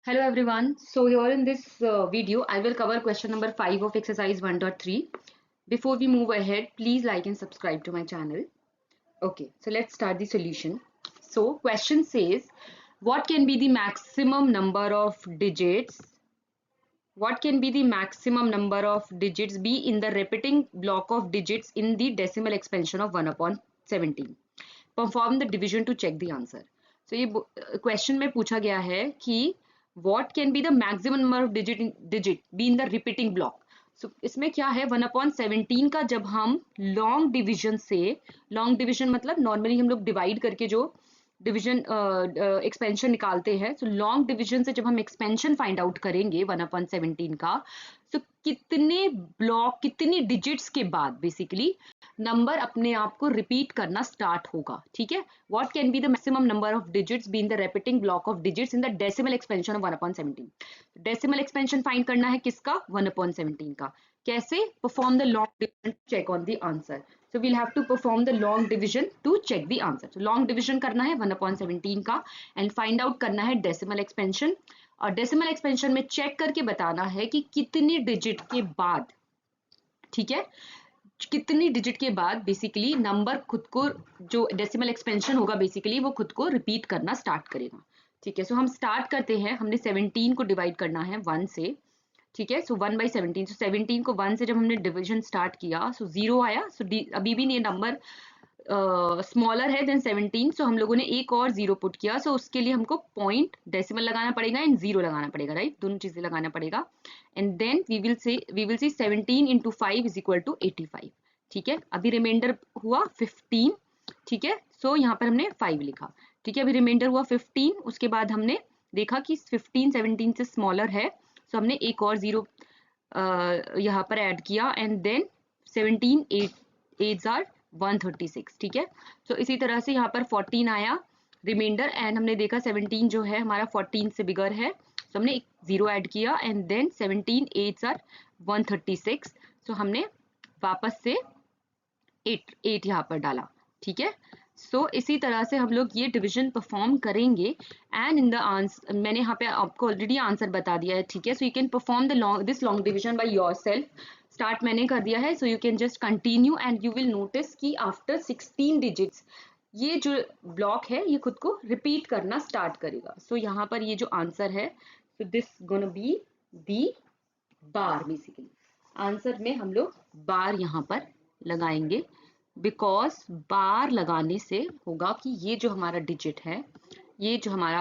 Hello everyone. So here in this video, I will cover question number 5 of exercise 1.3. Before we move ahead, please like and subscribe to my channel. Okay, so let's start the solution. So question says, what can be the maximum number of digits? What can be the maximum number of digits be in the repeating block of digits in the decimal expansion of 1 upon 17? Perform the division to check the answer. So ये question में पूछा गया है कि what can be the maximum number of digit be in the repeating block. So इसमें क्या है 1 upon 17 का जब हम लॉन्ग डिविजन से, लॉन्ग डिविजन मतलब नॉर्मली हम लोग डिवाइड करके जो डिवीजन एक्सपेंशन निकालते हैं, तो लॉन्ग डिवीजन से जब हम एक्सपेंशन फाइंड आउट करेंगे 1 upon 17 का, तो कितने ब्लॉक कितनी डिजिट्स के बाद बेसिकली नंबर अपने आप को रिपीट करना स्टार्ट होगा. ठीक है, what can be the maximum number of digits be in the repeating block of digits in the decimal expansion of 1 upon 17. Decimal expansion find करना है किसका 1 upon 17 का. कैसे? Perform the long division to check on the answer. So we'll have to perform the long division to check the answer. So long division करना है 1 upon 17 का and find out करना है decimal expansion. और decimal expansion में check करके बताना है कि कितनी डिजिट के बाद, ठीक है, कितनी डिजिट के बाद बेसिकली नंबर खुद को, जो डेसिमल एक्सपेंशन होगा बेसिकली वो खुद को रिपीट करना स्टार्ट करेगा. ठीक है, सो हम स्टार्ट करते हैं. हमने 17 को डिवाइड करना है 1 से. ठीक है, सो 1/17. सो 17 को 1 से जब हमने डिवीजन स्टार्ट किया, सो 0 आया. सो अभी भी ये नंबर स्मॉलर है देन 17, सो हम लोगों ने एक और 0 पुट किया. सो उसके लिए हमको पॉइंट डेसिमल लगाना पड़ेगा एंड 0 लगाना पड़ेगा, राइट, दोनों चीजें लगाना पड़ेगा. And then we will see 17 into 5 is equal to 85. ठीक है, अभी रिमाइंडर हुआ 15. ठीक है, सो यहाँ पर हमने 5 लिखा. ठीक है, अभी रिमाइंडर हुआ 15. उसके बाद हमने देखा कि 15 17 से स्मॉलर है, सो हमने एक और 0 यहाँ पर ऐड किया एंड देन 17 8s are 136. ठीक है, सो इसी तरह से यहाँ पर 14 आया रिमाइंडर एंड हमने देखा 17 जो है हमारा 14 से बिगर है, सो हमने एक 0 ऐड किया एंड देन 17 8s are 136. सो हमने वापस से 8 यहाँ पर डाला. ठीक है, सो इसी तरह से हम लोग ये डिवीजन परफॉर्म करेंगे एंड इन द आंसर मैंने यहाँ पे आपको ऑलरेडी आंसर बता दिया है. ठीक है, so you can perform this long division by yourself. Start मैंने कर दिया है, so you can just continue and you will notice कि आफ्टर 16 डिजिट्स ये जो ब्लॉक है ये खुद को रिपीट करना स्टार्ट करेगा. सो यहाँ पर ये जो आंसर है, so this gonna be the bar. Basically answer में हम लोग बार यहाँ पर लगाएंगे बिकॉज बार लगाने से होगा कि ये जो हमारा डिजिट है, ये जो हमारा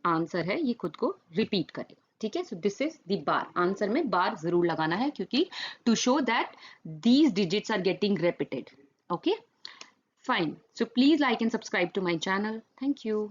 आंसर है, ये खुद को रिपीट करेगा. ठीक है, so this is the bar. Answer में बार जरूर लगाना है क्योंकि to show that these digits are getting repeated. Okay, fine. So please like and subscribe to my channel. Thank you.